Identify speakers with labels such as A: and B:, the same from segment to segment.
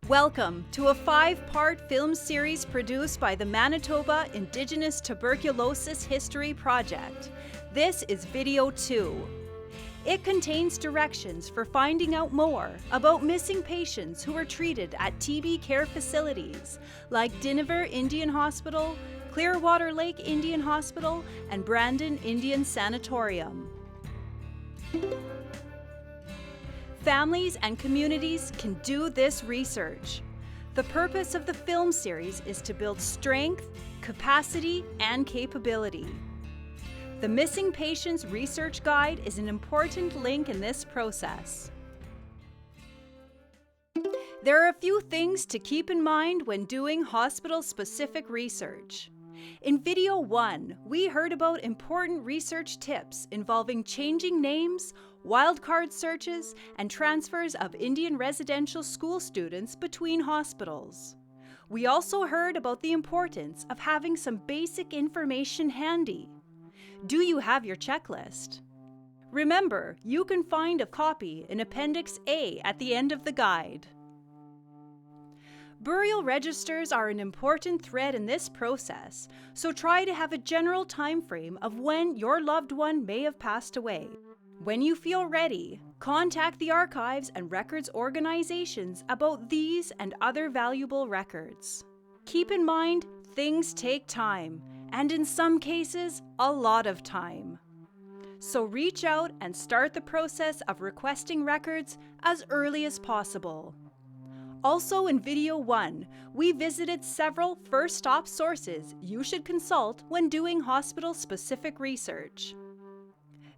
A: Welcome to a 5-part film series produced by the Manitoba Indigenous Tuberculosis History Project. This is Video 2. It contains directions for finding out more about missing patients who were treated at TB care facilities like Dynevor Indian Hospital, Clearwater Lake Indian Hospital, and Brandon Indian Sanatorium. Families and communities can do this research. The purpose of the film series is to build strength, capacity, and capability. The Missing Patients Research Guide is an important link in this process. There are a few things to keep in mind when doing hospital-specific research. In Video 1, we heard about important research tips involving changing names, wildcard searches, and transfers of Indian residential school students between hospitals. We also heard about the importance of having some basic information handy. Do you have your checklist? Remember, you can find a copy in Appendix A at the end of the guide. Burial registers are an important thread in this process, so try to have a general time frame of when your loved one may have passed away. When you feel ready, contact the archives and records organizations about these and other valuable records. Keep in mind, things take time, and in some cases, a lot of time. So reach out and start the process of requesting records as early as possible. Also in Video 1, we visited several first-stop sources you should consult when doing hospital-specific research.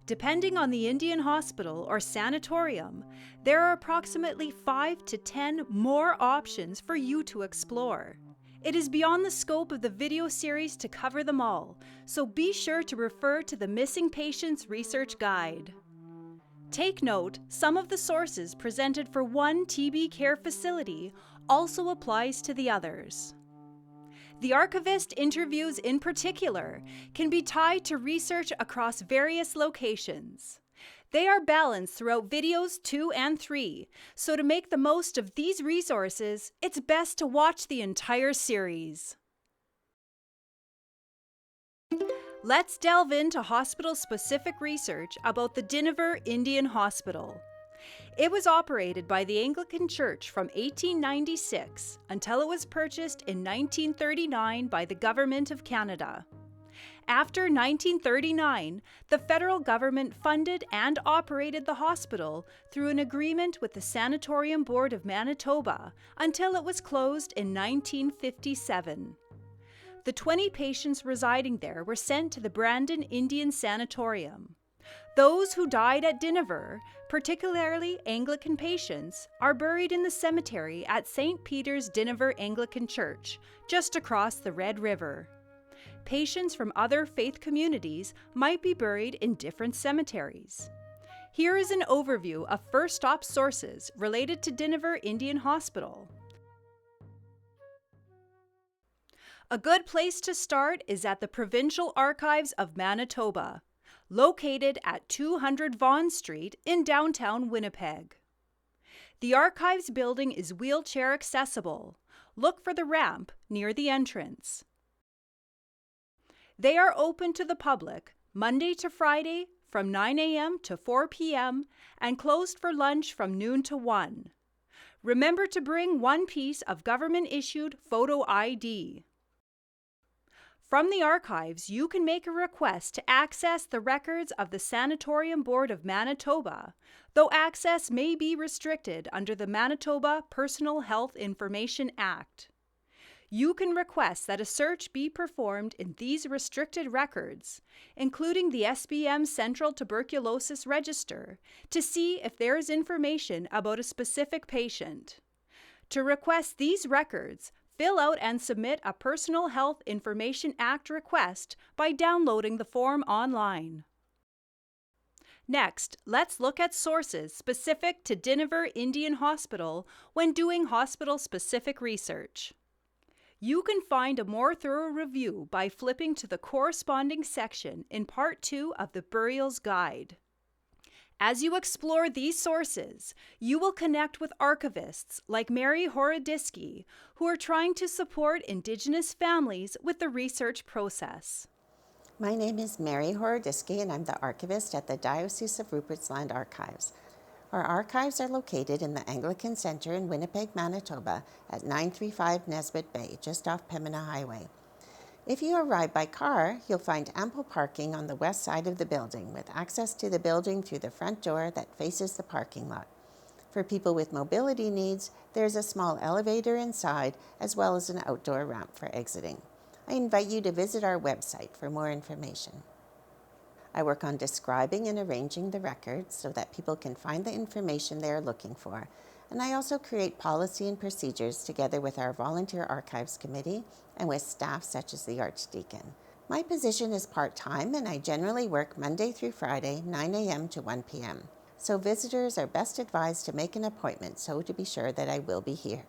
A: Depending on the Indian hospital or sanatorium, there are approximately 5 to 10 more options for you to explore. It is beyond the scope of the video series to cover them all, so be sure to refer to the Missing Patients Research Guide. Take note, some of the sources presented for one TB care facility also applies to the others. The archivist interviews in particular can be tied to research across various locations. They are balanced throughout videos 2 and 3, so to make the most of these resources, it's best to watch the entire series. Let's delve into hospital-specific research about the Dynevor Indian Hospital. It was operated by the Anglican Church from 1896 until it was purchased in 1939 by the Government of Canada. After 1939, the federal government funded and operated the hospital through an agreement with the Sanatorium Board of Manitoba until it was closed in 1957. The 20 patients residing there were sent to the Brandon Indian Sanatorium. Those who died at Dynevor, particularly Anglican patients, are buried in the cemetery at St. Peter's Dynevor Anglican Church, just across the Red River. Patients from other faith communities might be buried in different cemeteries. Here is an overview of first-stop sources related to Dynevor Indian Hospital. A good place to start is at the Provincial Archives of Manitoba, located at 200 Vaughan Street in downtown Winnipeg. The archives building is wheelchair accessible. Look for the ramp near the entrance. They are open to the public Monday to Friday from 9 a.m. to 4 p.m. and closed for lunch from noon to 1. Remember to bring one piece of government-issued photo ID. From the archives, you can make a request to access the records of the Sanatorium Board of Manitoba, though access may be restricted under the Manitoba Personal Health Information Act. You can request that a search be performed in these restricted records, including the SBM Central Tuberculosis Register, to see if there is information about a specific patient. To request these records, fill out and submit a Personal Health Information Act request by downloading the form online. Next, let's look at sources specific to Dynevor Indian Hospital when doing hospital-specific research. You can find a more thorough review by flipping to the corresponding section in Part 2 of the Burials Guide. As you explore these sources, you will connect with archivists like Mary Horodisky, who are trying to support Indigenous families with the research process.
B: My name is Mary Horodisky, and I'm the archivist at the Diocese of Rupert's Land Archives. Our archives are located in the Anglican Centre in Winnipeg, Manitoba, at 935 Nesbitt Bay, just off Pembina Highway. If you arrive by car, you'll find ample parking on the west side of the building, with access to the building through the front door that faces the parking lot. For people with mobility needs, there's a small elevator inside, as well as an outdoor ramp for exiting. I invite you to visit our website for more information. I work on describing and arranging the records so that people can find the information they are looking for. And I also create policy and procedures together with our Volunteer Archives Committee and with staff such as the Archdeacon. My position is part-time, and I generally work Monday through Friday, 9 a.m. to 1 p.m. So visitors are best advised to make an appointment so to be sure that I will be here.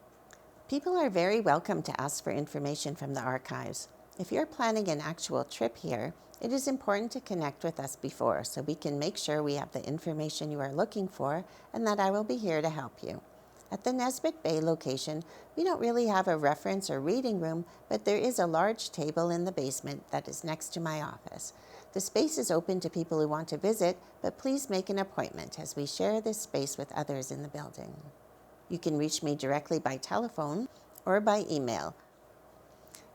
B: People are very welcome to ask for information from the archives. If you're planning an actual trip here, it is important to connect with us before so we can make sure we have the information you are looking for and that I will be here to help you. At the Nesbitt Bay location, we don't really have a reference or reading room, but there is a large table in the basement that is next to my office. The space is open to people who want to visit, but please make an appointment as we share this space with others in the building. You can reach me directly by telephone or by email.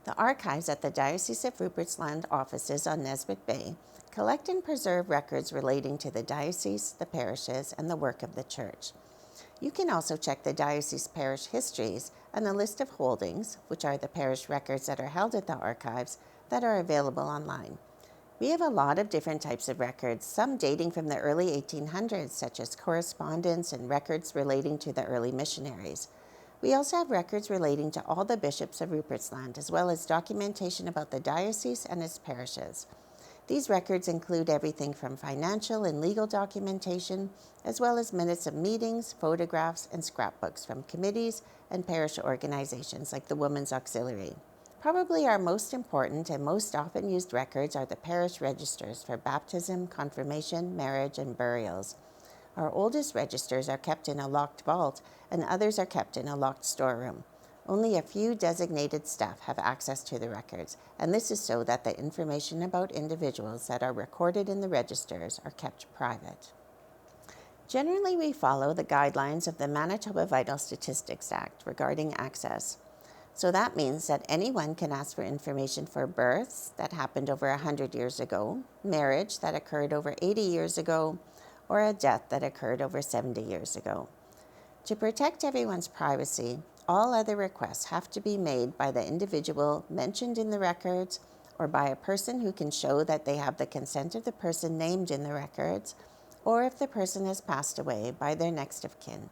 B: The archives at the Diocese of Rupert's Land offices on Nesbitt Bay collect and preserve records relating to the diocese, the parishes, and the work of the church. You can also check the diocese parish histories and a list of holdings, which are the parish records that are held at the archives, that are available online. We have a lot of different types of records, some dating from the early 1800s, such as correspondence and records relating to the early missionaries. We also have records relating to all the bishops of Rupert's Land, as well as documentation about the diocese and its parishes. These records include everything from financial and legal documentation, as well as minutes of meetings, photographs, and scrapbooks from committees and parish organizations like the Women's Auxiliary. Probably our most important and most often used records are the parish registers for baptism, confirmation, marriage, and burials. Our oldest registers are kept in a locked vault, and others are kept in a locked storeroom. Only a few designated staff have access to the records, and this is so that the information about individuals that are recorded in the registers are kept private. Generally, we follow the guidelines of the Manitoba Vital Statistics Act regarding access. So that means that anyone can ask for information for births that happened over 100 years ago, marriage that occurred over 80 years ago, or a death that occurred over 70 years ago. To protect everyone's privacy, all other requests have to be made by the individual mentioned in the records or by a person who can show that they have the consent of the person named in the records, or if the person has passed away, by their next of kin.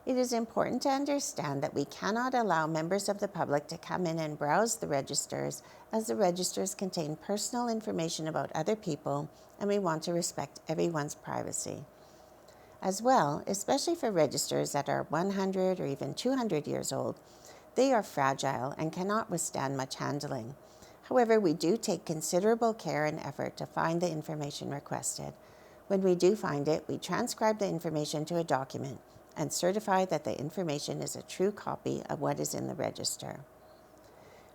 B: It is important to understand that we cannot allow members of the public to come in and browse the registers, as the registers contain personal information about other people, and we want to respect everyone's privacy. As well, especially for registers that are 100 or even 200 years old, they are fragile and cannot withstand much handling. However, we do take considerable care and effort to find the information requested. When we do find it, we transcribe the information to a document and certify that the information is a true copy of what is in the register.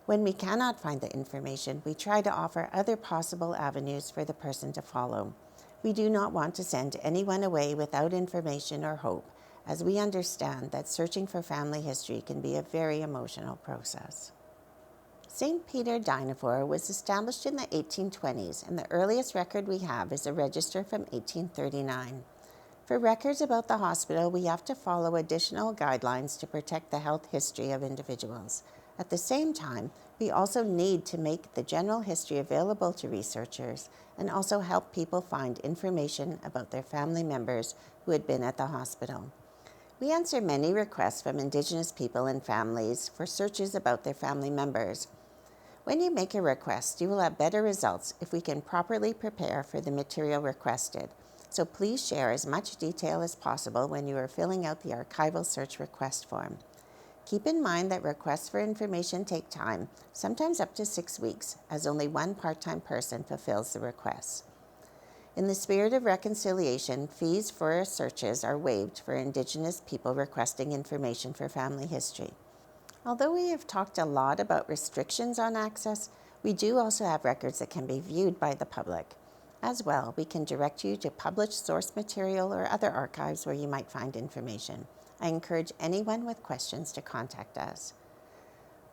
B: When we cannot find the information, we try to offer other possible avenues for the person to follow. We do not want to send anyone away without information or hope, as we understand that searching for family history can be a very emotional process. St. Peter Dynevor was established in the 1820s, and the earliest record we have is a register from 1839. For records about the hospital, we have to follow additional guidelines to protect the health history of individuals. At the same time, we also need to make the general history available to researchers and also help people find information about their family members who had been at the hospital. We answer many requests from Indigenous people and families for searches about their family members. When you make a request, you will have better results if we can properly prepare for the material requested. So please share as much detail as possible when you are filling out the archival search request form. Keep in mind that requests for information take time, sometimes up to 6 weeks, as only one part-time person fulfills the requests. In the spirit of reconciliation, fees for searches are waived for Indigenous people requesting information for family history. Although we have talked a lot about restrictions on access, we do also have records that can be viewed by the public. As well, we can direct you to published source material or other archives where you might find information. I encourage anyone with questions to contact us.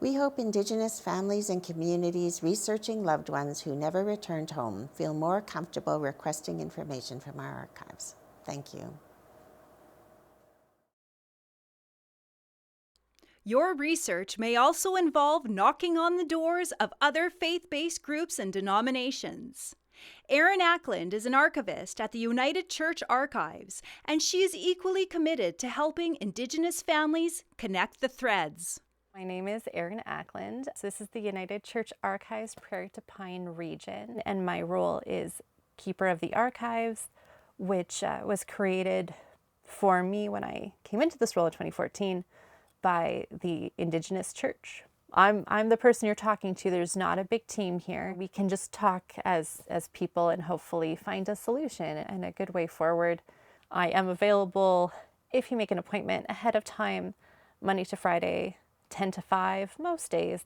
B: We hope Indigenous families and communities researching loved ones who never returned home feel more comfortable requesting information from our archives. Thank you.
A: Your research may also involve knocking on the doors of other faith-based groups and denominations. Erin Ackland is an archivist at the United Church Archives, and she is equally committed to helping Indigenous families connect the threads.
C: My name is Erin Ackland. So this is the United Church Archives Prairie to Pine region, and my role is Keeper of the Archives, which was created for me when I came into this role in 2014 by the Indigenous Church. I'm the person you're talking to. There's not a big team here. We can just talk as people and hopefully find a solution and a good way forward. I am available if you make an appointment ahead of time, Monday to Friday, 10 to 5 most days,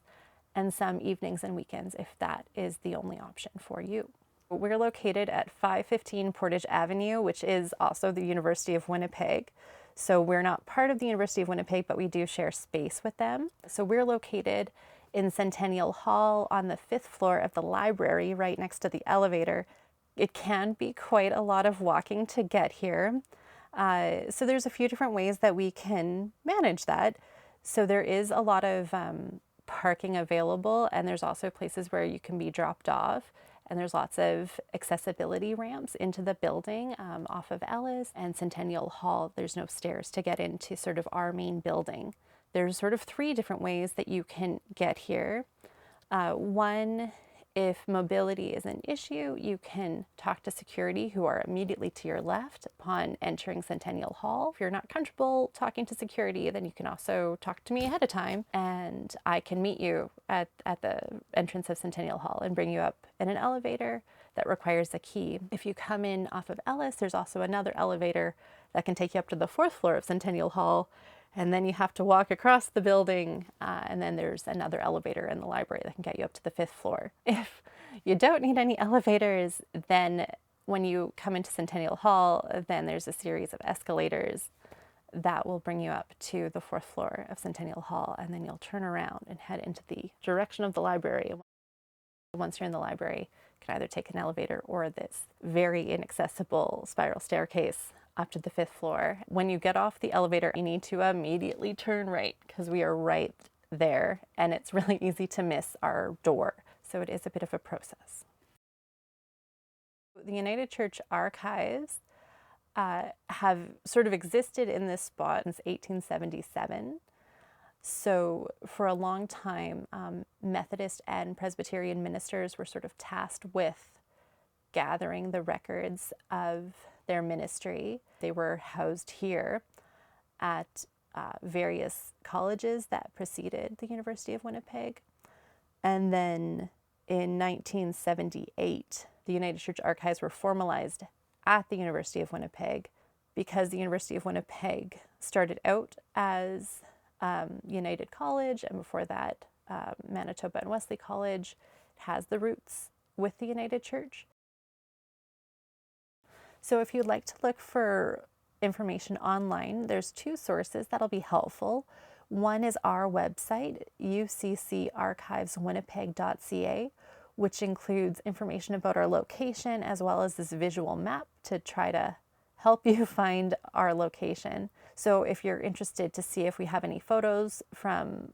C: and some evenings and weekends if that is the only option for you. We're located at 515 Portage Avenue, which is also the University of Winnipeg. So we're not part of the University of Winnipeg, but we do share space with them. So we're located in Centennial Hall on the 5th floor of the library, right next to the elevator. It can be quite a lot of walking to get here. So there's a few different ways that we can manage that. So there is a lot of parking available, and there's also places where you can be dropped off. And there's lots of accessibility ramps into the building off of Ellis and Centennial Hall. There's no stairs to get into sort of our main building. There's sort of 3 different ways that you can get here. One, if mobility is an issue, you can talk to security who are immediately to your left upon entering Centennial Hall. If you're not comfortable talking to security, then you can also talk to me ahead of time, and I can meet you at the entrance of Centennial Hall and bring you up in an elevator that requires a key. If you come in off of Ellis, there's also another elevator that can take you up to the 4th floor of Centennial Hall, and then you have to walk across the building, and then there's another elevator in the library that can get you up to the 5th floor. If you don't need any elevators, then when you come into Centennial Hall, then there's a series of escalators that will bring you up to the 4th floor of Centennial Hall, and then you'll turn around and head into the direction of the library. Once you're in the library, you can either take an elevator or this very inaccessible spiral staircase up to the 5th floor. When you get off the elevator, you need to immediately turn right because we are right there, and it's really easy to miss our door. So it is a bit of a process. The United Church Archives have sort of existed in this spot since 1877. So for a long time, Methodist and Presbyterian ministers were sort of tasked with gathering the records of their ministry. They were housed here at various colleges that preceded the University of Winnipeg. And then in 1978, the United Church Archives were formalized at the University of Winnipeg because the University of Winnipeg started out as United College, and before that, Manitoba and Wesley College has the roots with the United Church. So if you'd like to look for information online, there's 2 sources that'll be helpful. One is our website, uccarchiveswinnipeg.ca, which includes information about our location as well as this visual map to try to help you find our location. So if you're interested to see if we have any photos from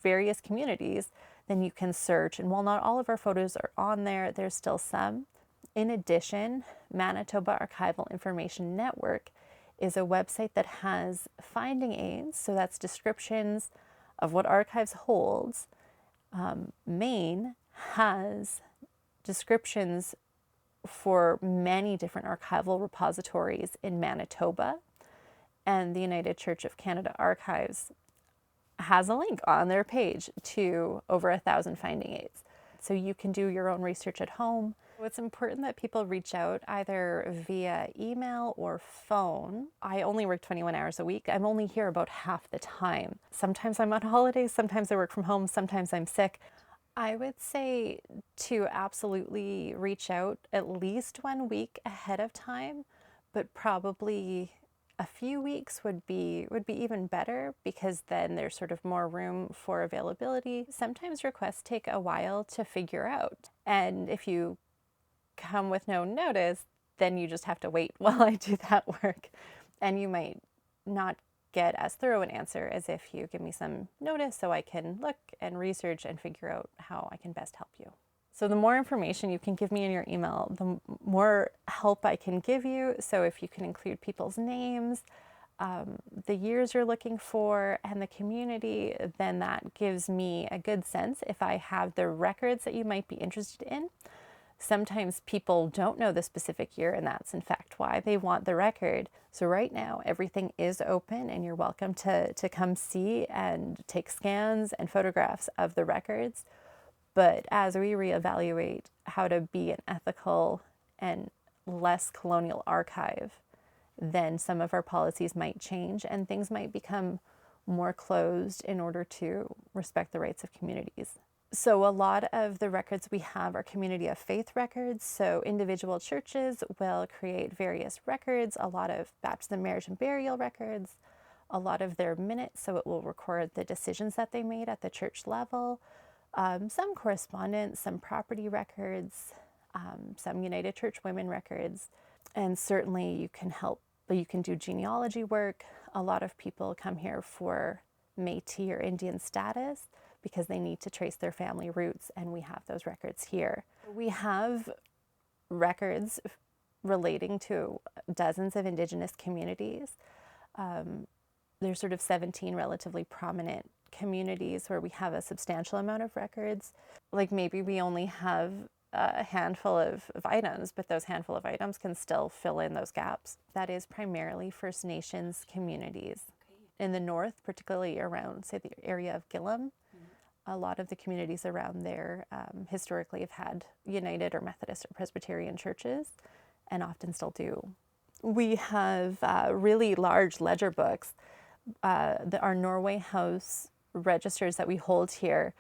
C: various communities, then you can search. And while not all of our photos are on there, there's still some. In addition, Manitoba Archival Information Network is a website that has finding aids, so that's descriptions of what archives holds. Maine has descriptions for many different archival repositories in Manitoba, and the United Church of Canada Archives has a link on their page to over 1,000 finding aids. So you can do your own research at home It's important that people reach out either via email or phone. I only work 21 hours a week. I'm only here about half the time. Sometimes I'm on holidays, sometimes I work from home, sometimes I'm sick. I would say to absolutely reach out at least 1 week ahead of time, but probably a few weeks would be even better, because then there's sort of more room for availability. Sometimes requests take a while to figure out, and if you come with no notice, then you just have to wait while I do that work, and you might not get as thorough an answer as if you give me some notice so I can look and research and figure out how I can best help you. So the more information you can give me in your email, the more help I can give you. So if you can include people's names, the years you're looking for, and the community, then that gives me a good sense if I have the records that you might be interested in. Sometimes people don't know the specific year, and that's in fact why they want the record. So right now, everything is open, and you're welcome to come see and take scans and photographs of the records. But as we reevaluate how to be an ethical and less colonial archive, then some of our policies might change and things might become more closed in order to respect the rights of communities. So a lot of the records we have are community of faith records. So individual churches will create various records, a lot of baptism, marriage, and burial records, a lot of their minutes, so it will record the decisions that they made at the church level, some correspondence, some property records, some United Church Women records, and certainly you can do genealogy work. A lot of people come here for Métis or Indian status because they need to trace their family roots, and we have those records here. We have records relating to dozens of Indigenous communities. There's sort of 17 relatively prominent communities where we have a substantial amount of records. Like maybe we only have a handful of items, but those handful of items can still fill in those gaps. That is primarily First Nations communities. In the north, particularly around, say, the area of Gillam, a lot of the communities around there historically have had United or Methodist or Presbyterian churches, and often still do. We have really large ledger books. Our Norway House registers that we hold here,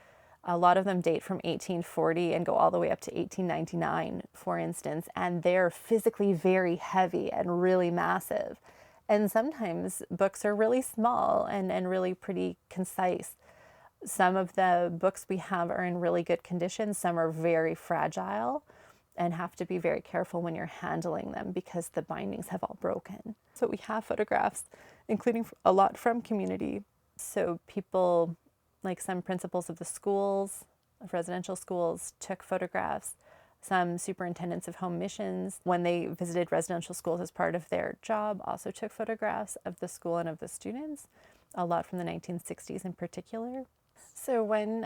C: a lot of them date from 1840 and go all the way up to 1899, for instance, and they're physically very heavy and really massive. And sometimes books are really small and really pretty concise. Some of the books we have are in really good condition. Some are very fragile and have to be very careful when you're handling them because the bindings have all broken. So we have photographs, including a lot from community. So people, like some principals of the schools, of residential schools, took photographs. Some superintendents of home missions, when they visited residential schools as part of their job, also took photographs of the school and of the students, a lot from the 1960s in particular. So one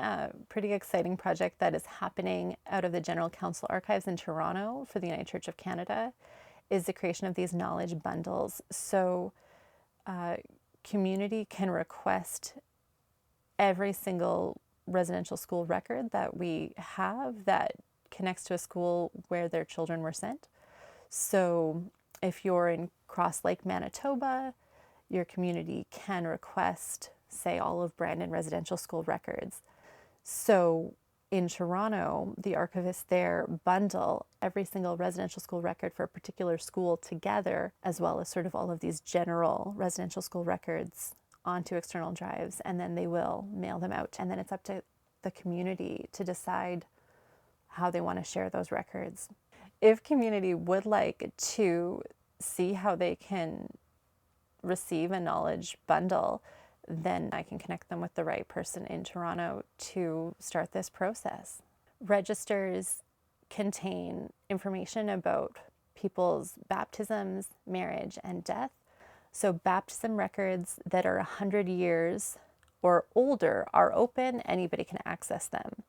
C: pretty exciting project that is happening out of the General Council Archives in Toronto for the United Church of Canada is the creation of these knowledge bundles. So community can request every single residential school record that we have that connects to a school where their children were sent. So if you're in Cross Lake, Manitoba, your community can request, say, all of Brandon residential school records. So in Toronto, the archivists there bundle every single residential school record for a particular school together, as well as sort of all of these general residential school records onto external drives, and then they will mail them out. And then it's up to the community to decide how they want to share those records. If community would like to see how they can receive a knowledge bundle, then I can connect them with the right person in Toronto to start this process. Registers contain information about people's baptisms, marriage, and death. So baptism records that are 100 years or older are open, anybody can access them.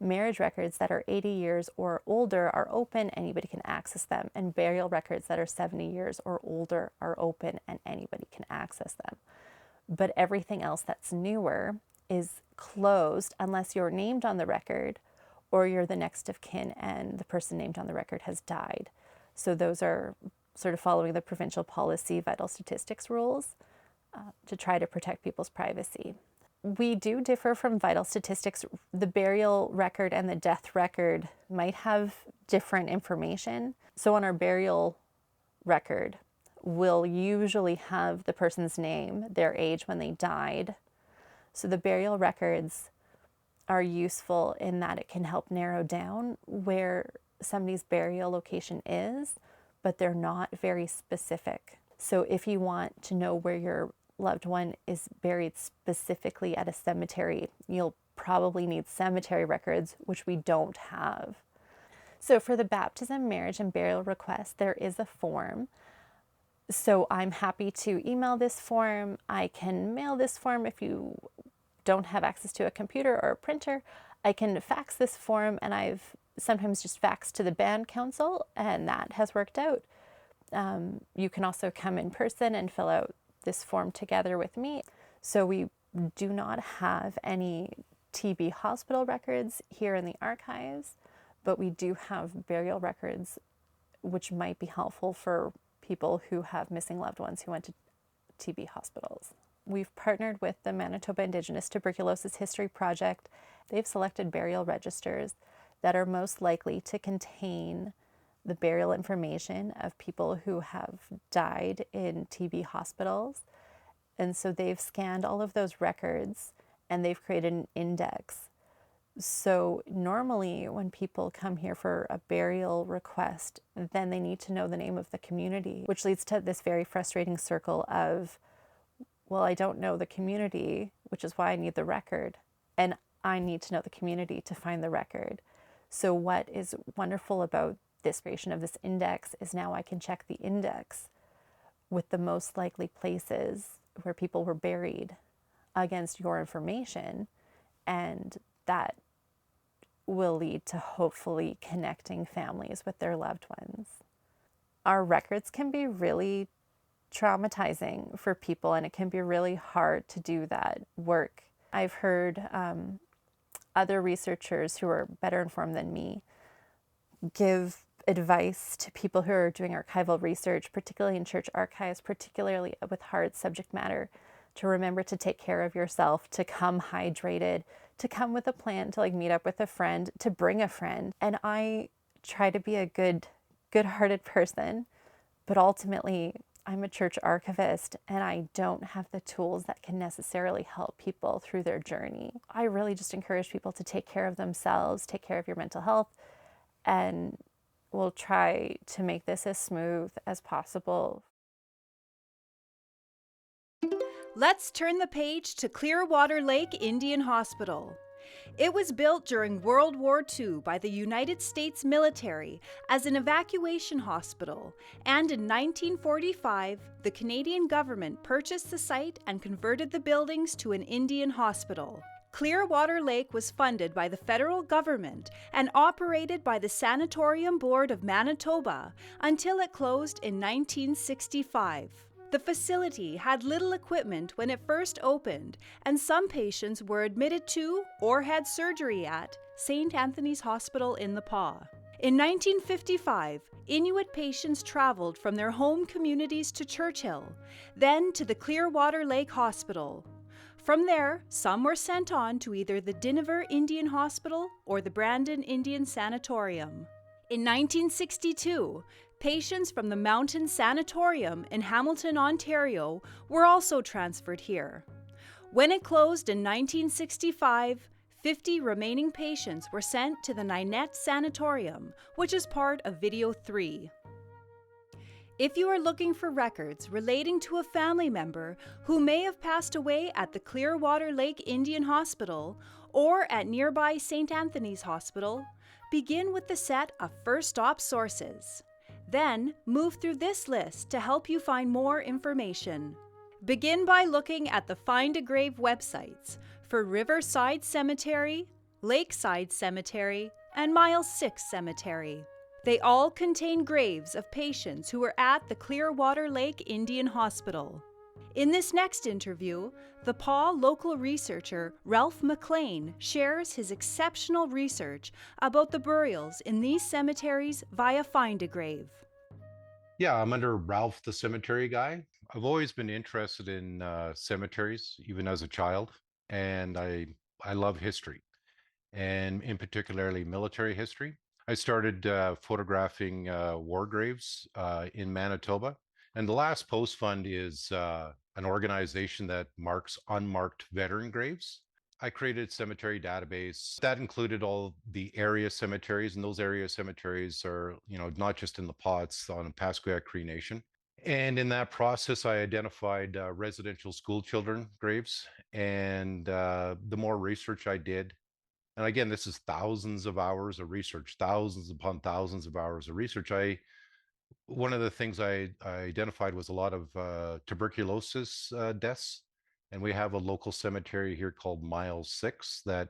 C: Marriage records that are 80 years or older are open, anybody can access them. And burial records that are 70 years or older are open and anybody can access them. But everything else that's newer is closed unless you're named on the record or you're the next of kin and the person named on the record has died. So those are sort of following the provincial policy vital statistics rules to try to protect people's privacy. We do differ from vital statistics. The burial record and the death record might have different information. So on our burial record, we'll usually have the person's name, their age when they died. So the burial records are useful in that it can help narrow down where somebody's burial location is, but they're not very specific. So if you want to know where your loved one is buried specifically at a cemetery, you'll probably need cemetery records, which we don't have. So for the baptism, marriage, and burial request, there is a form. So I'm happy to email this form. I can mail this form if you don't have access to a computer or a printer. I can fax this form, and I've sometimes just faxed to the band council, and that has worked out. You can also come in person and fill out this form together with me. So we do not have any TB hospital records here in the archives, but we do have burial records, which might be helpful for people who have missing loved ones who went to TB hospitals. We've partnered with the Manitoba Indigenous Tuberculosis History Project. They've selected burial registers that are most likely to contain the burial information of people who have died in TB hospitals. And so they've scanned all of those records and they've created an index. So normally when people come here for a burial request, then they need to know the name of the community, which leads to this very frustrating circle of, well, I don't know the community, which is why I need the record. And I need to know the community to find the record. So what is wonderful about this creation of this index is now I can check the index with the most likely places where people were buried against your information, and that will lead to hopefully connecting families with their loved ones. Our records can be really traumatizing for people, and it can be really hard to do that work. I've heard other researchers who are better informed than me give advice to people who are doing archival research, particularly in church archives, particularly with hard subject matter, to remember to take care of yourself, to come hydrated, to come with a plan, to like meet up with a friend, to bring a friend. And I try to be a good-hearted person, but ultimately I'm a church archivist and I don't have the tools that can necessarily help people through their journey. I really just encourage people to take care of themselves, take care of your mental health, and we'll try to make this as smooth as possible.
A: Let's turn the page to Clearwater Lake Indian Hospital. It was built during World War II by the United States military as an evacuation hospital, and in 1945, the Canadian government purchased the site and converted the buildings to an Indian hospital. Clearwater Lake was funded by the federal government and operated by the Sanatorium Board of Manitoba until it closed in 1965. The facility had little equipment when it first opened, and some patients were admitted to or had surgery at St. Anthony's Hospital in the Paw. In 1955, Inuit patients traveled from their home communities to Churchill, then to the Clearwater Lake Hospital. From there, some were sent on to either the Dynevor Indian Hospital or the Brandon Indian Sanatorium. In 1962, patients from the Mountain Sanatorium in Hamilton, Ontario, were also transferred here. When it closed in 1965, 50 remaining patients were sent to the Ninette Sanatorium, which is part of Video 3. If you are looking for records relating to a family member who may have passed away at the Clearwater Lake Indian Hospital or at nearby St. Anthony's Hospital, begin with the set of First Stop sources. Then move through this list to help you find more information. Begin by looking at the Find a Grave websites for Riverside Cemetery, Lakeside Cemetery, and Mile 6 Cemetery. They all contain graves of patients who were at the Clearwater Lake Indian Hospital. In this next interview, the PAW local researcher Ralph McLean shares his exceptional research about the burials in these cemeteries via Find a Grave.
D: Yeah, I'm under Ralph the cemetery guy. I've always been interested in cemeteries, even as a child, and I love history, and in particularly military history. I started photographing war graves in Manitoba, and the last post fund is an organization that marks unmarked veteran graves. I created a cemetery database that included all the area cemeteries, and those area cemeteries are, not just in the pots on Pasquia Cree Nation. And in that process, I identified residential school children graves. And the more research I did, and again, this is thousands of hours of research, thousands upon thousands of hours of research. One of the things I identified was a lot of tuberculosis deaths, and we have a local cemetery here called Mile 6 that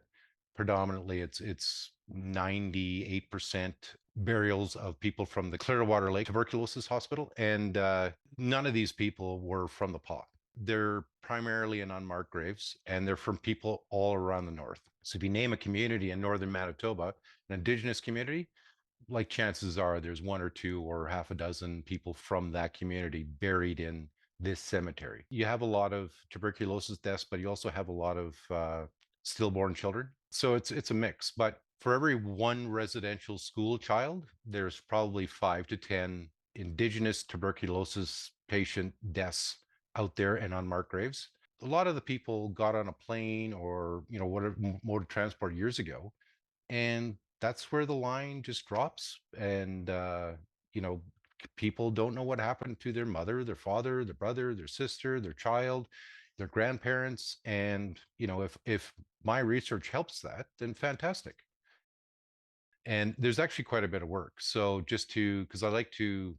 D: predominantly it's 98% burials of people from the Clearwater Lake Tuberculosis Hospital, and none of these people were from the PAW. They're primarily in unmarked graves, and they're from people all around the north. So if you name a community in northern Manitoba, an Indigenous community, like chances are there's one or two or half a dozen people from that community buried in this cemetery. You have a lot of tuberculosis deaths, but you also have a lot of stillborn children. So it's a mix. But for every one residential school child, there's probably 5 to 10 Indigenous tuberculosis patient deaths out there in unmarked graves. A lot of the people got on a plane or whatever mode of transport years ago, and that's where the line just drops. And you know people don't know what happened to their mother, their father, their brother, their sister, their child, their grandparents. And if my research helps that, then fantastic. And there's actually quite a bit of work. So just to because I like to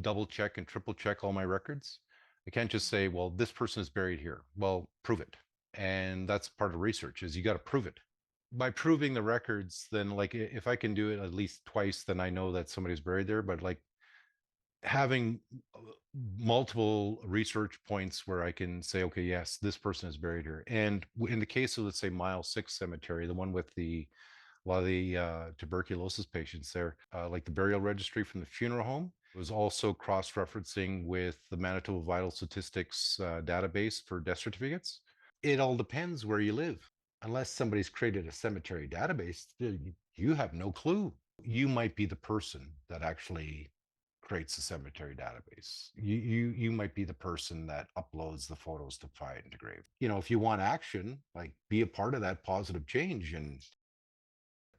D: double check and triple check all my records, I can't just say, well, this person is buried here. Well, prove it. And that's part of research, is you got to prove it. By proving the records, then like if I can do it at least twice, then I know that somebody's buried there. But like having multiple research points where I can say, okay, yes, this person is buried here. And in the case of, let's say, Mile 6 Cemetery, the one with a lot of the tuberculosis patients there, like the burial registry from the funeral home was also cross-referencing with the Manitoba Vital Statistics database for death certificates. It all depends where you live. Unless somebody's created a cemetery database, you have no clue. You might be the person that actually creates a cemetery database. You might be the person that uploads the photos to Find a Grave. If you want action, like be a part of that positive change, and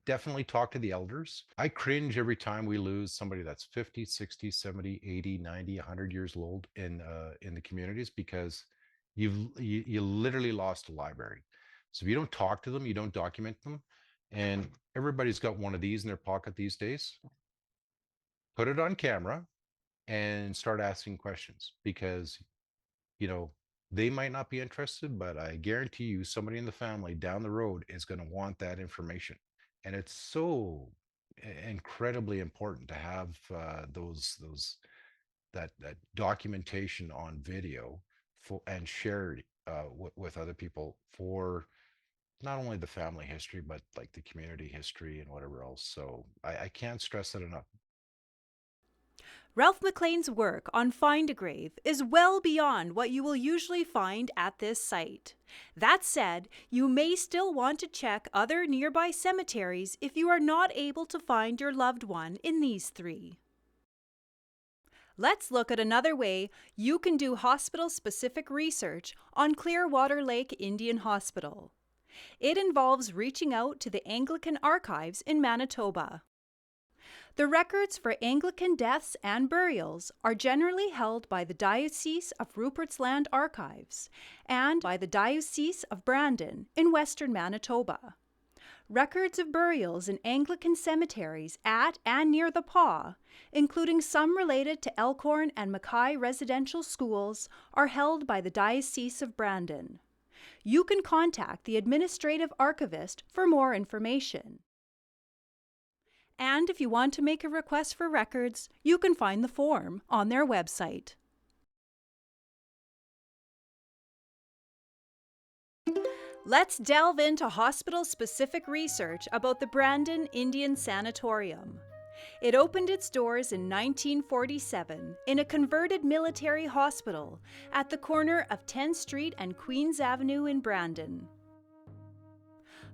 D: definitely talk to the elders. I cringe every time we lose somebody that's 50, 60, 70, 80, 90, 100 years old in the communities, because you literally lost a library. So if you don't talk to them, you don't document them, and everybody's got one of these in their pocket these days, put it on camera and start asking questions, because they might not be interested, but I guarantee you somebody in the family down the road is going to want that information. And it's so incredibly important to have that documentation on video and shared with other people, for not only the family history, but like the community history and whatever else. So I can't stress that enough.
A: Ralph McLean's work on Find a Grave is well beyond what you will usually find at this site. That said, you may still want to check other nearby cemeteries if you are not able to find your loved one in these three. Let's look at another way you can do hospital-specific research on Clearwater Lake Indian Hospital. It involves reaching out to the Anglican Archives in Manitoba. The records for Anglican deaths and burials are generally held by the Diocese of Rupert's Land Archives and by the Diocese of Brandon in western Manitoba. Records of burials in Anglican cemeteries at and near the PAW, including some related to Elkhorn and Mackay residential schools, are held by the Diocese of Brandon. You can contact the administrative archivist for more information. And if you want to make a request for records, you can find the form on their website. Let's delve into hospital-specific research about the Brandon Indian Sanatorium. It opened its doors in 1947 in a converted military hospital at the corner of 10th Street and Queens Avenue in Brandon.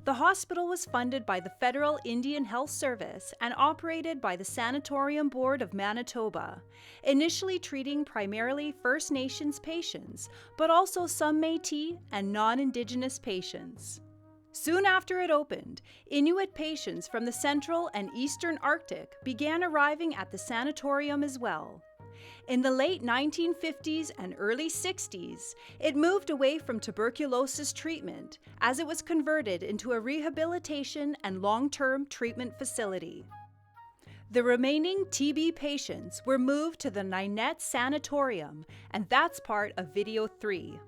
A: The hospital was funded by the Federal Indian Health Service and operated by the Sanatorium Board of Manitoba, initially treating primarily First Nations patients, but also some Métis and non-Indigenous patients. Soon after it opened, Inuit patients from the Central and Eastern Arctic began arriving at the sanatorium as well. In the late 1950s and early 60s, it moved away from tuberculosis treatment as it was converted into a rehabilitation and long-term treatment facility. The remaining TB patients were moved to the Ninette Sanatorium, and that's part of video 3.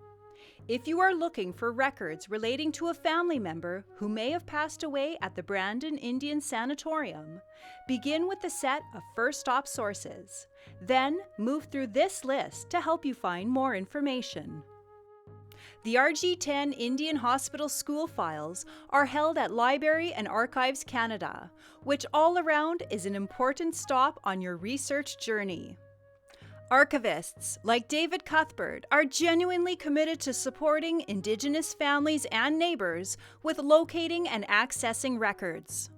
A: If you are looking for records relating to a family member who may have passed away at the Brandon Indian Sanatorium, begin with the set of first stop sources. Then move through this list to help you find more information. The RG10 Indian Hospital school files are held at Library and Archives Canada, which all around is an important stop on your research journey. Archivists like David Cuthbert are genuinely committed to supporting Indigenous families and neighbors with locating and accessing records.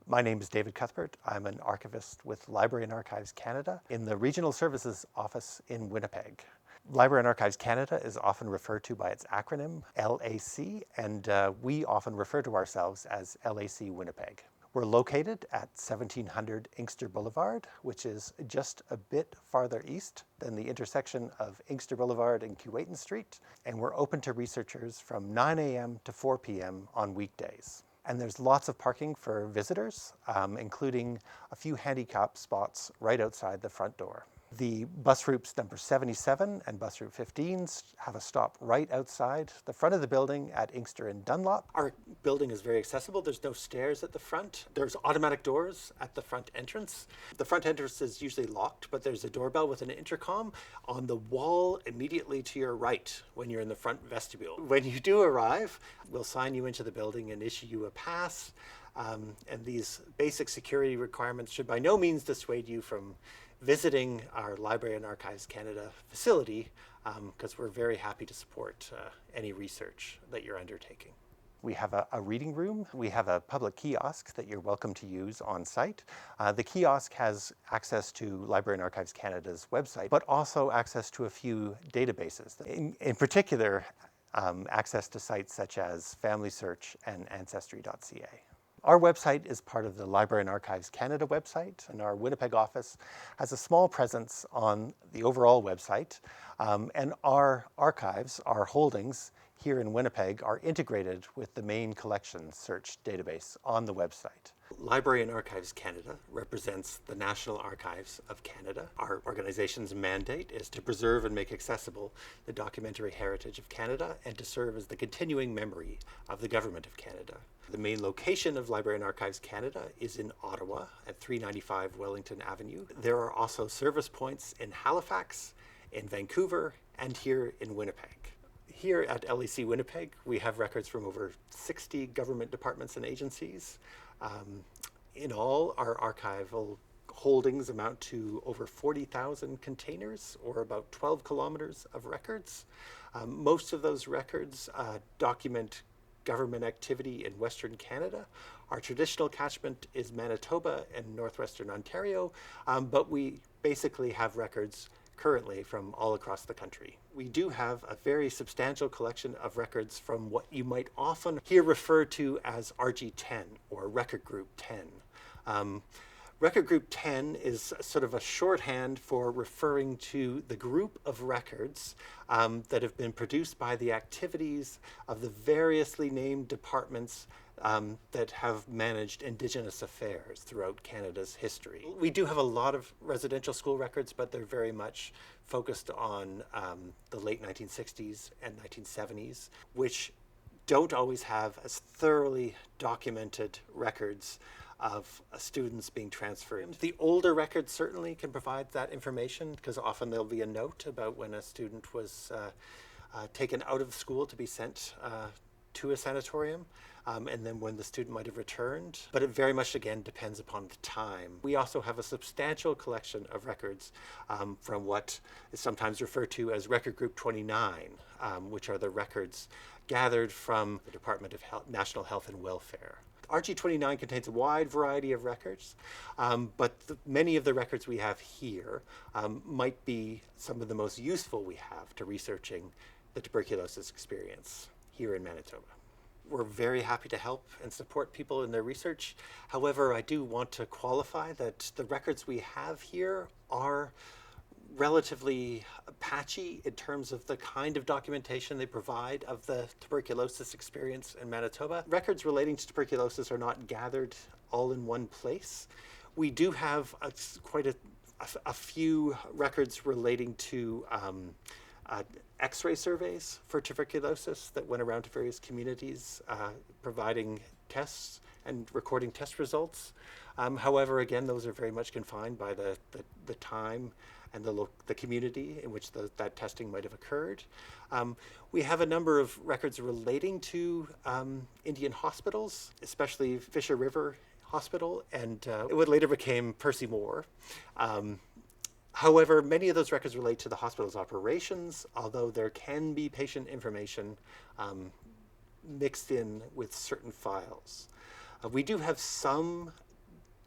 E: My name is David Cuthbert. I'm an archivist with Library and Archives Canada in the Regional Services Office in Winnipeg. Library and Archives Canada is often referred to by its acronym, LAC, and we often refer to ourselves as LAC Winnipeg. We're located at 1700 Inkster Boulevard, which is just a bit farther east than the intersection of Inkster Boulevard and Keewatin Street, and we're open to researchers from 9 a.m. to 4 p.m. on weekdays. And there's lots of parking for visitors, including a few handicap spots right outside the front door. The bus routes number 77 and bus route 15 have a stop right outside the front of the building at Inkster and Dunlop. Our building is very accessible. There's no stairs at the front. There's automatic doors at the front entrance. The front entrance is usually locked, but there's a doorbell with an intercom on the wall immediately to your right when you're in the front vestibule. When you do arrive, we'll sign you into the building and issue you a pass. And these basic security requirements should by no means dissuade you from visiting our Library and Archives Canada facility, because we're very happy to support any research that you're undertaking. We have a reading room. We have a public kiosk that you're welcome to use on site. The kiosk has access to Library and Archives Canada's website, but also access to a few databases. In particular, access to sites such as Family Search and Ancestry.ca. Our website is part of the Library and Archives Canada website, and our Winnipeg office has a small presence on the overall website. And our archives, our holdings here in Winnipeg, are integrated with the main collection search database on the website. Library and Archives Canada represents the National Archives of Canada. Our organization's mandate is to preserve and make accessible the documentary heritage of Canada and to serve as the continuing memory of the Government of Canada. The main location of Library and Archives Canada is in Ottawa at 395 Wellington Avenue. There are also service points in Halifax, in Vancouver, and here in Winnipeg. Here at LAC Winnipeg, we have records from over 60 government departments and agencies. In all, our archival holdings amount to over 40,000 containers, or about 12 kilometers of records. Most of those records document government activity in Western Canada. Our traditional catchment is Manitoba and Northwestern Ontario, but we basically have records currently from all across the country. We do have a very substantial collection of records from what you might often hear referred to as RG10 or Record Group 10. Record Group 10 is sort of a shorthand for referring to the group of records that have been produced by the activities of the variously named departments that have managed Indigenous affairs throughout Canada's history. We do have a lot of residential school records, but they're very much focused on the late 1960s and 1970s, which don't always have as thoroughly documented records of students being transferred. The older records certainly can provide that information, because often there'll be a note about when a student was taken out of school to be sent to a sanatorium, and then when the student might have returned. But it very much, again, depends upon the time. We also have a substantial collection of records from what is sometimes referred to as Record Group 29, which are the records gathered from the Department of National Health and Welfare. RG29 contains a wide variety of records, but many of the records we have here might be some of the most useful we have to researching the tuberculosis experience here in Manitoba. We're very happy to help and support people in their research. However, I do want to qualify that the records we have here are relatively patchy in terms of the kind of documentation they provide of the tuberculosis experience in Manitoba. Records relating to tuberculosis are not gathered all in one place. We do have quite a few records relating to X-ray surveys for tuberculosis that went around to various communities, providing tests and recording test results. However, again, those are very much confined by the time and the community in which that testing might have occurred. We have a number of records relating to Indian hospitals, especially Fisher River Hospital, and what later became Percy Moore. However, many of those records relate to the hospital's operations, although there can be patient information mixed in with certain files. We do have some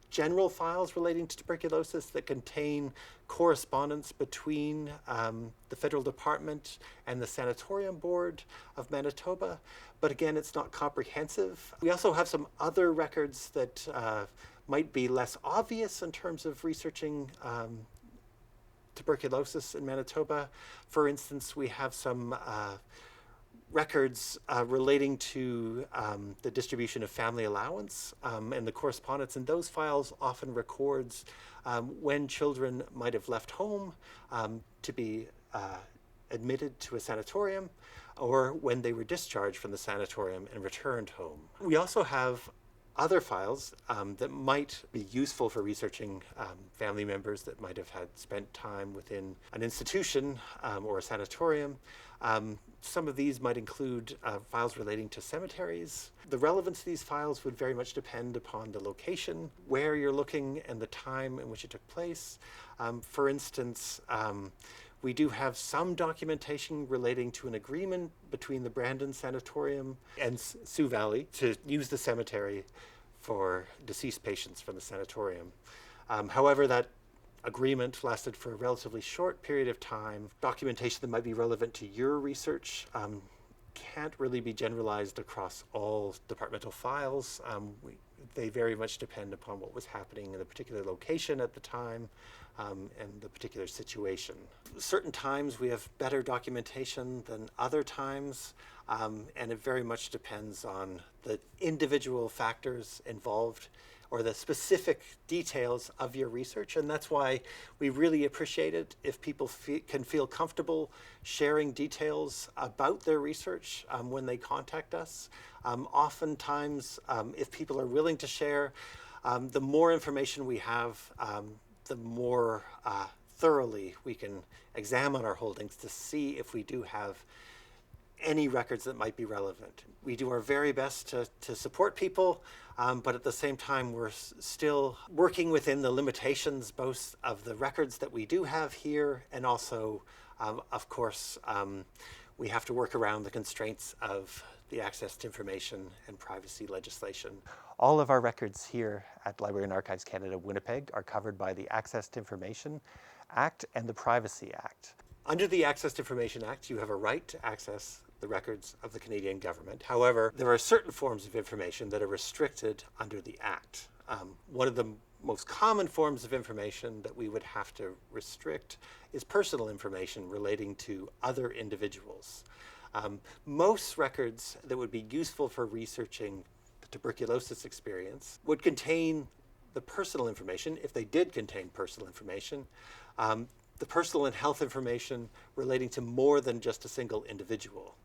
E: general files relating to tuberculosis that contain correspondence between the federal department and the Sanatorium Board of Manitoba, but again, it's not comprehensive. We also have some other records that might be less obvious in terms of researching tuberculosis in Manitoba. For instance, we have some records relating to the distribution of family allowance and the correspondence, and those files often records when children might have left home to be admitted to a sanatorium, or when they were discharged from the sanatorium and returned home. We also have other files that might be useful for researching family members that might have had spent time within an institution or a sanatorium. Some of these might include files relating to cemeteries. The relevance of these files would very much depend upon the location, where you're looking, and the time in which it took place. For instance, we do have some documentation relating to an agreement between the Brandon Sanatorium and Sioux Valley to use the cemetery for deceased patients from the sanatorium. However, that agreement lasted for a relatively short period of time. Documentation that might be relevant to your research can't really be generalized across all departmental files. They very much depend upon what was happening in the particular location at the time and the particular situation. Certain times we have better documentation than other times, and it very much depends on the individual factors involved or the specific details of your research. And that's why we really appreciate it if people can feel comfortable sharing details about their research when they contact us. Oftentimes, if people are willing to share, the more information we have, the more thoroughly we can examine our holdings to see if we do have any records that might be relevant. We do our very best to support people, but at the same time, we're still working within the limitations both of the records that we do have here, and also, of course, we have to work around the constraints of the access to information and privacy legislation. All of our records here at Library and Archives Canada, Winnipeg, are covered by the Access to Information Act and the Privacy Act.
B: Under the Access to Information Act, you have a right to access the records of the Canadian government. However, there are certain forms of information that are restricted under the Act. One of the most common forms of information that we would have to restrict is personal information relating to other individuals. Most records that would be useful for researching the tuberculosis experience would contain the personal information, if they did contain personal information, the personal and health information relating to more than just a single individual.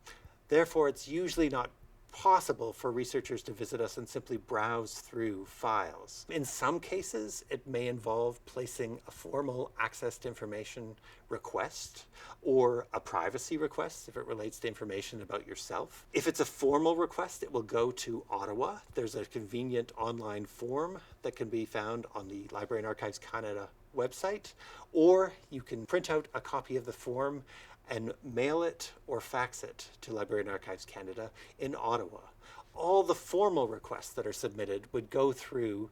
B: Therefore, it's usually not
E: possible for researchers to visit us and simply browse through files. In some cases, it may involve placing a formal access to information request or a privacy request if it relates to information about yourself. If it's a formal request, it will go to Ottawa. There's a convenient online form that can be found on the Library and Archives Canada website, or you can print out a copy of the form and mail it or fax it to Library and Archives Canada in Ottawa. All the formal requests that are submitted would go through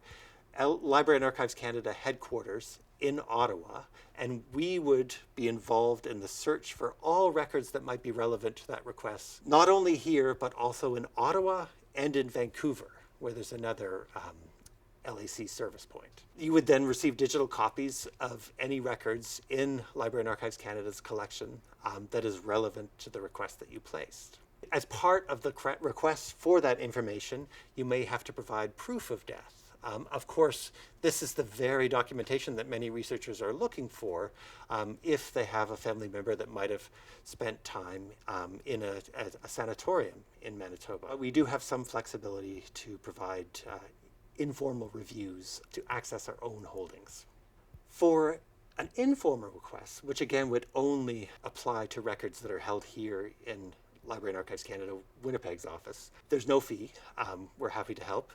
E: Library and Archives Canada headquarters in Ottawa, and we would be involved in the search for all records that might be relevant to that request, not only here, but also in Ottawa and in Vancouver, where there's another LAC service point. You would then receive digital copies of any records in Library and Archives Canada's collection that is relevant to the request that you placed. As part of the request for that information, you may have to provide proof of death. Of course, this is the very documentation that many researchers are looking for if they have a family member that might have spent time in a sanatorium in Manitoba. We do have some flexibility to provide informal reviews to access our own holdings. For an informal request, which again would only apply to records that are held here in Library and Archives Canada, Winnipeg's office, there's no fee. We're happy to help.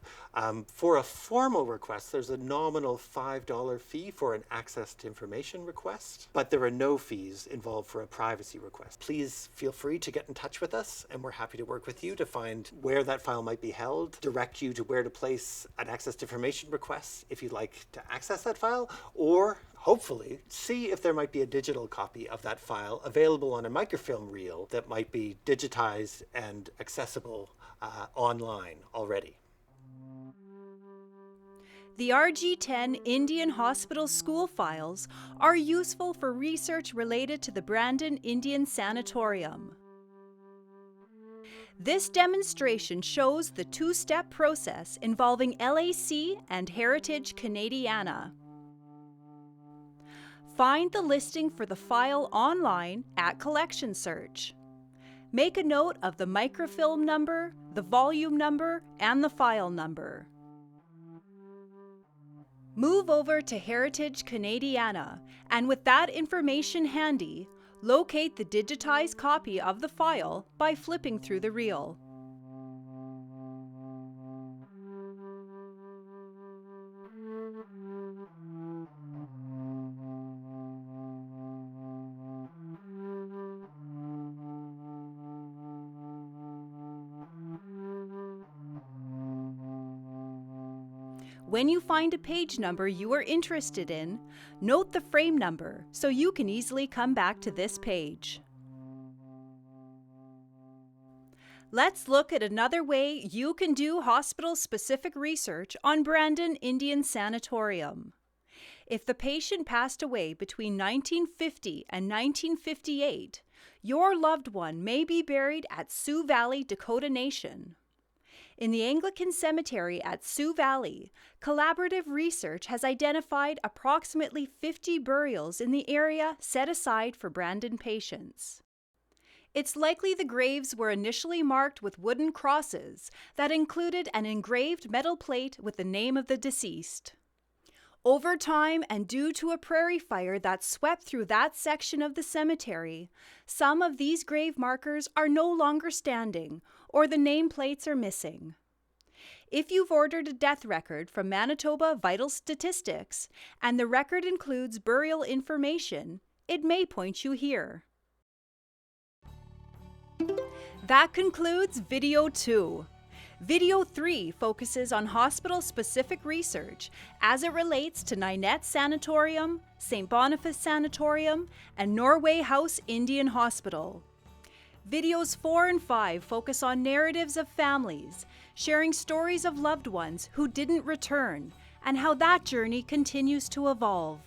E: For a formal request, there's a nominal $5 fee for an access to information request, but there are no fees involved for a privacy request. Please feel free to get in touch with us, and we're happy to work with you to find where that file might be held, direct you to where to place an access to information request if you'd like to access that file, or hopefully see if there might be a digital copy of that file available on a microfilm reel that might be digitized and accessible online already.
A: The RG10 Indian Hospital school files are useful for research related to the Brandon Indian Sanatorium. This demonstration shows the two-step process involving LAC and Heritage Canadiana. Find the listing for the file online at Collection Search. Make a note of the microfilm number, the volume number, and the file number. Move over to Heritage Canadiana, and with that information handy, locate the digitized copy of the file by flipping through the reel. When you find a page number you are interested in, note the frame number so you can easily come back to this page. Let's look at another way you can do hospital-specific research on Brandon Indian Sanatorium. If the patient passed away between 1950 and 1958, your loved one may be buried at Sioux Valley, Dakota Nation. In the Anglican Cemetery at Sioux Valley, collaborative research has identified approximately 50 burials in the area set aside for Brandon patients. It's likely the graves were initially marked with wooden crosses that included an engraved metal plate with the name of the deceased. Over time, and due to a prairie fire that swept through that section of the cemetery, some of these grave markers are no longer standing, or the nameplates are missing. If you've ordered a death record from Manitoba Vital Statistics, and the record includes burial information, it may point you here. That concludes Video 2. Video 3 focuses on hospital-specific research as it relates to Ninette Sanatorium, St. Boniface Sanatorium, and Norway House Indian Hospital. Videos 4 and 5 focus on narratives of families, sharing stories of loved ones who didn't return, and how that journey continues to evolve.